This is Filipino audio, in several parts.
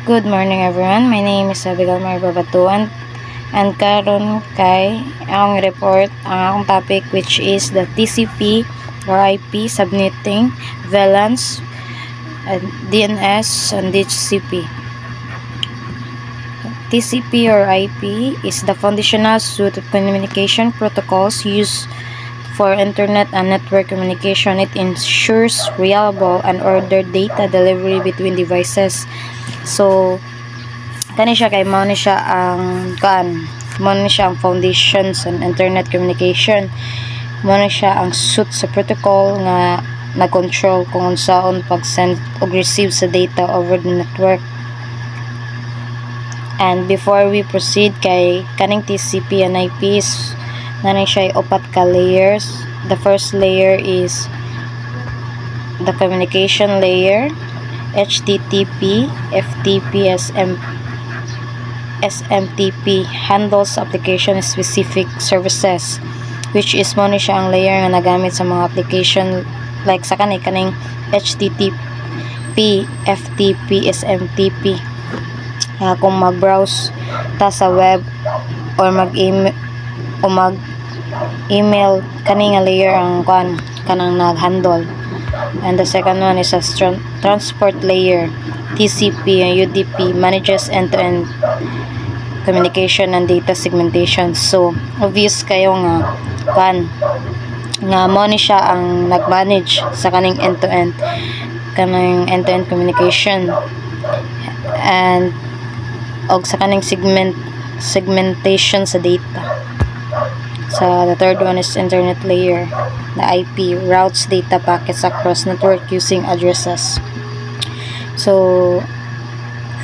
Good morning everyone. My name is Abigail Marbabatuan and karon kay akong report ang akong topic which is the TCP or IP subnetting, VLANs, and DNS and DHCP. TCP or IP is the foundational suite of communication protocols used for internet and network communication. It ensures reliable and ordered data delivery between devices. So, kani siya kay mao ni siya ang foundation sa internet communication. Mao ni siya ang suite sa protocol nga nag-control kung unsaon pag-send o receive sa data over the network. And before we proceed kay kaning TCP and IPs, nanay siya upat ka layers. The first layer is the communication layer, HTTP, FTP, SMTP handles application specific services, which is mo ni siya ang layer nga nagamit sa mga application like sa kaning HTTP, FTP, SMTP. Kung mag-browse ta sa web or mag-email kani nga layer ang kanang nag-handle. And the second one is a transport layer, TCP and UDP manages end-to-end communication and data segmentation. So obvious kayo nga mo ni siya ang nag-manage sa kaning end-to-end communication and og sa kaning segmentation sa data. So the third one is internet layer. The IP routes data packets across network using addresses. So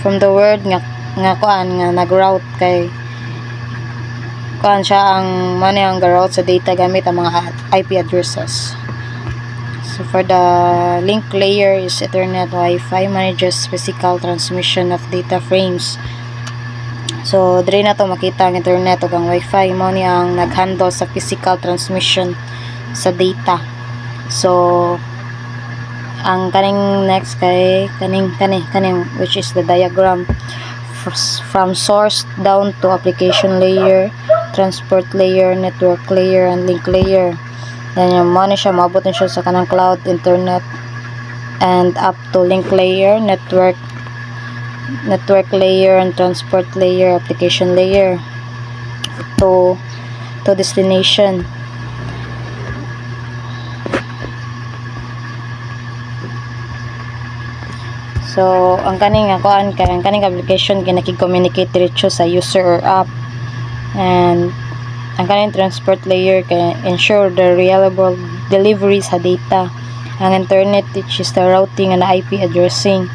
from the word nga nag-route kay siya ang mani ang route sa data gamit ang mga IP addresses. So for the link layer is Ethernet Wi-Fi manages physical transmission of data frames. So diri na to makita ang internet ug ang Wi-Fi mo ni ang nag-handle sa physical transmission sa data. So ang kaning next kay kaning which is the diagram from source down to application layer, transport layer, network layer, and link layer. Then yung mo ni siya maabot ni siya sa kanang cloud, internet, and up to link layer, network layer, and transport layer, application layer to destination. So ang kaning application kay nakig-communicate diretso sa user or app, and ang kaning transport layer kay ensure the reliable delivery sa data. Ang internet which is the routing and IP addressing.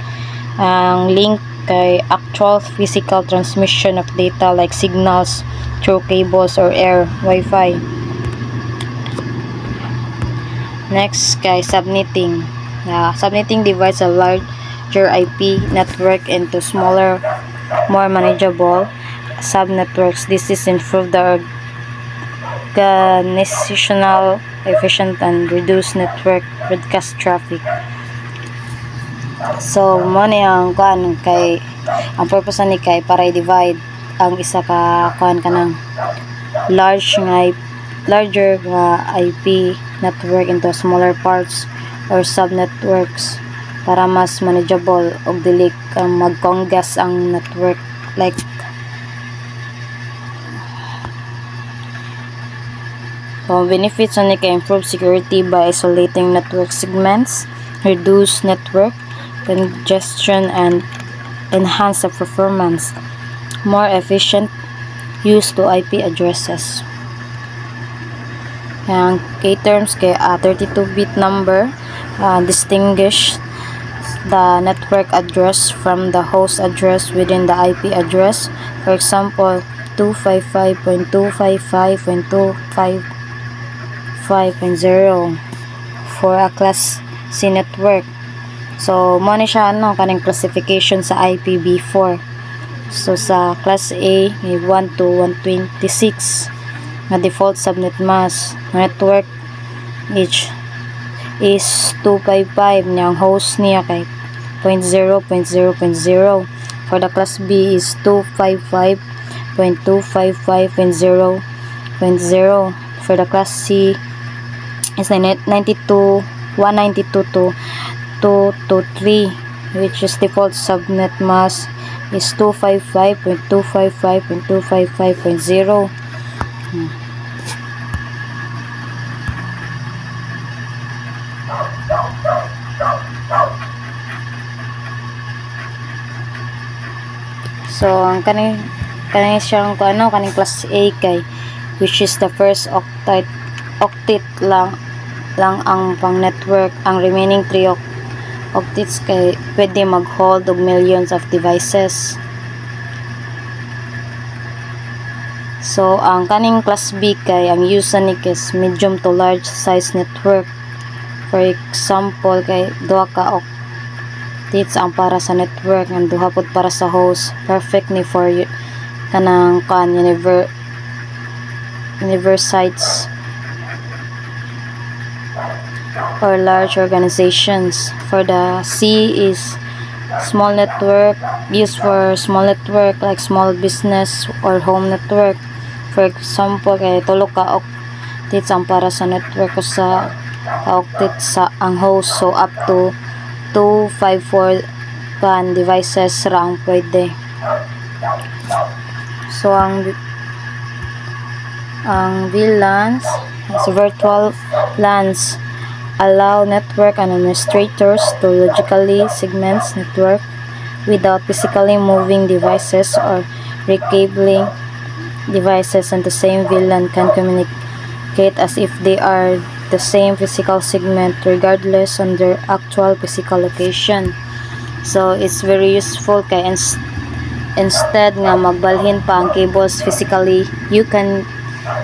Ang link kay actual physical transmission of data like signals through cables or air, Wi-Fi. Next kay subnetting. Subnetting divides a larger IP network into smaller, more manageable subnetworks. This is improve the organizational efficient and reduce network broadcast traffic. So mo ni ang kay ang purpose ni kay para i-divide ang isa ka kanang larger nga IP network into smaller parts or subnetworks para mas manageable og dili mag-congas ang network like benefits ni kay improve security by isolating network segments, reduce network congestion, and enhance the performance. More efficient use to IP addresses. Ang K-terms kay 32-bit number distinguish the network address from the host address within the IP address. For example, 255.255.255.0 for a class C network. So mo ni siya kaning classification sa IPv4. So sa class A may 1 to 126 nga default subnet mask. Network each is 255 niya ang host niya kay 0.0.0.0. For the class B is 255.255.0.0. For the class C is 192 to 223, which is default subnet mask is 255.255.255.0. So ang kaning siyang kaning class A kay which is the first octet lang ang pang network. Ang remaining 3 octets kay pwede mag-hold og millions of devices. So ang kaning class B kay ang use ni is medium to large size network. For example kay duha ka octets ang para sa network and duha pod para sa host. Perfect ni for kanang universities or large organizations. For the C is small network, used for small network like small business or home network. For example kay tulo ka octets ang para sa network ko sa octets sa ang host, so up to 254 devices ra ang pwede. So ang VLANs is virtual LANs allow network administrators to logically segment network without physically moving devices or recabling devices, and the same VLAN can communicate as if they are the same physical segment regardless on their actual physical location. So it's very useful kay instead nga magbalhin pa ang cables physically, you can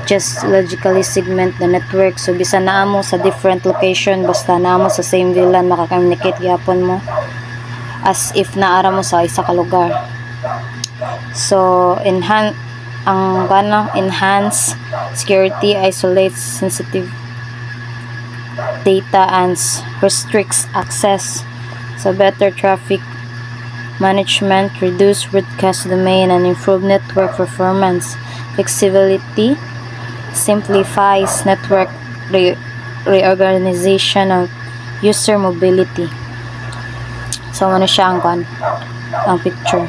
just logically segment the network. So bisan naa mo sa different location, basta naa mo sa same VLAN, maka-communicate gyapon mo as if naara mo sa isa ka lugar. So enhance security, isolates sensitive data and restricts access. So better traffic management, reduce broadcast domain and improve network performance. Flexibility simplifies network reorganization of user mobility. So ano siya ang picture.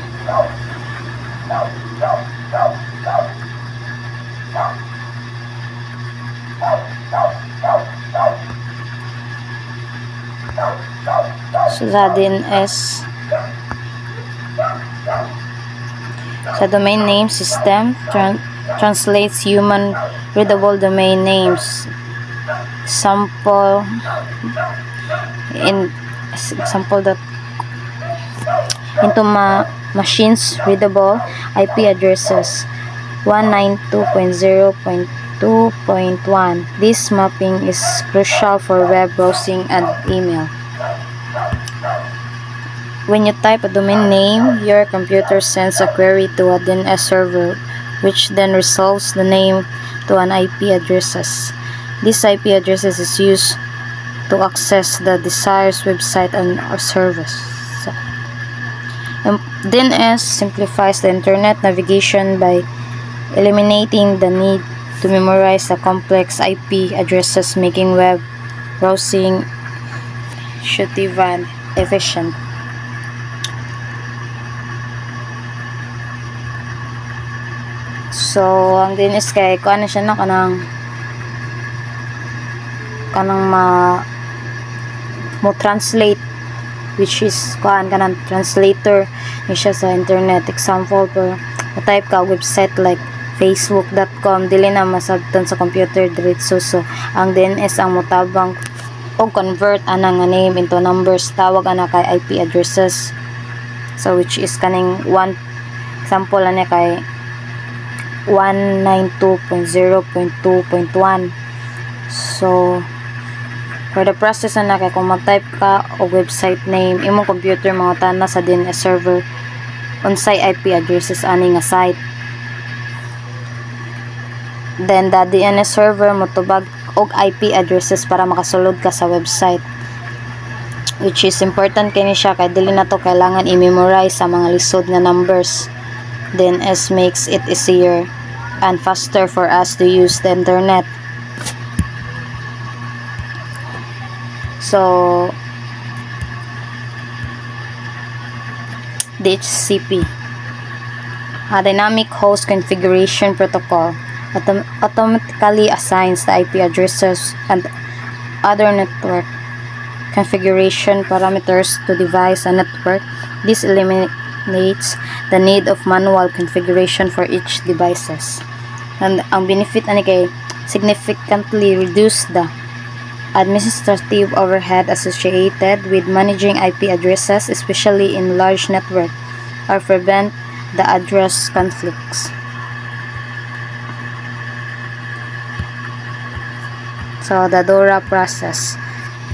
So sa DNS, sa domain name system translates human readable domain names. Example that into machines readable IP addresses 192.0.2.1. This mapping is crucial for web browsing and email. When you type a domain name, your computer sends a query to a DNS server, which then resolves the name to an IP addresses. This IP addresses is used to access the desired website and or service. DNS simplifies the internet navigation by eliminating the need to memorize the complex IP addresses, making web browsing intuitive and efficient. So ang DNS kay kuan siya na kanang mo translate, which is kuan kanang translator ni siya sa internet. Example, per type ka website like facebook.com, dili na masabtan sa computer diretso. So ang DNS ang motabang o convert ana nga name into numbers, tawag ana kay IP addresses. So which is kaning one example ana kay 192.0.2.1. So for the process na kay kung mag-type ka o website name, imong computer mga tana sa DNS server unsay IP addresses ani nga site. Then the DNS server motubag og IP addresses para makasulod ka sa website. which is important kini siya kay dili na to kailangan i-memorize sa mga lisod nga numbers. Then S makes it easier and faster for us to use the internet. So DHCP, a dynamic host configuration protocol, automatically assigns the IP addresses and other network configuration parameters to device and network. This eliminates the need of manual configuration for each devices. And ang benefit ani kay significantly reduce the administrative overhead associated with managing IP addresses, especially in large network, or prevent the address conflicts. So the DORA process,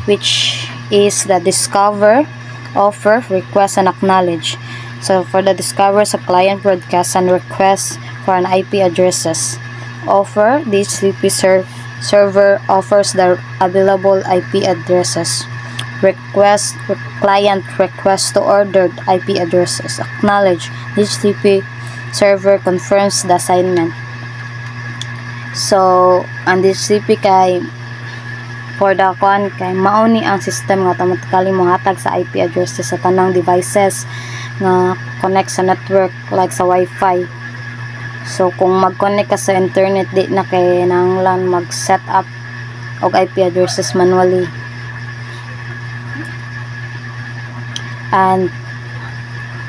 which is the discover, offer, request, and acknowledge. So for the discover, sa client broadcasts and requests for an IP addresses. Offer, DHCP server offers the available IP addresses. Request, client request to ordered IP addresses. Acknowledge, DHCP server confirms the assignment. So ang DHCP kay for the kuan kay mauni ang system nga automatically mohatag sa IP addresses sa tanang devices nga connect sa network like sa Wi-Fi. So kung mag-connect ka sa internet, di na kay nanglan mag-set up og IP addresses manually. And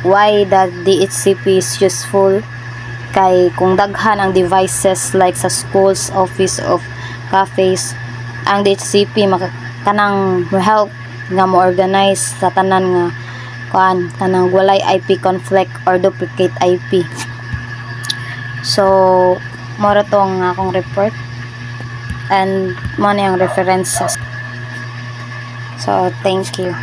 why the DHCP is useful kay kung daghan ang devices like sa schools, office of cafes, ang DHCP kanang help nga mo organize sa tanan nga kuan tanang walay IP conflict or duplicate IP. So mora to ang akong report and mo na yung references. So thank you.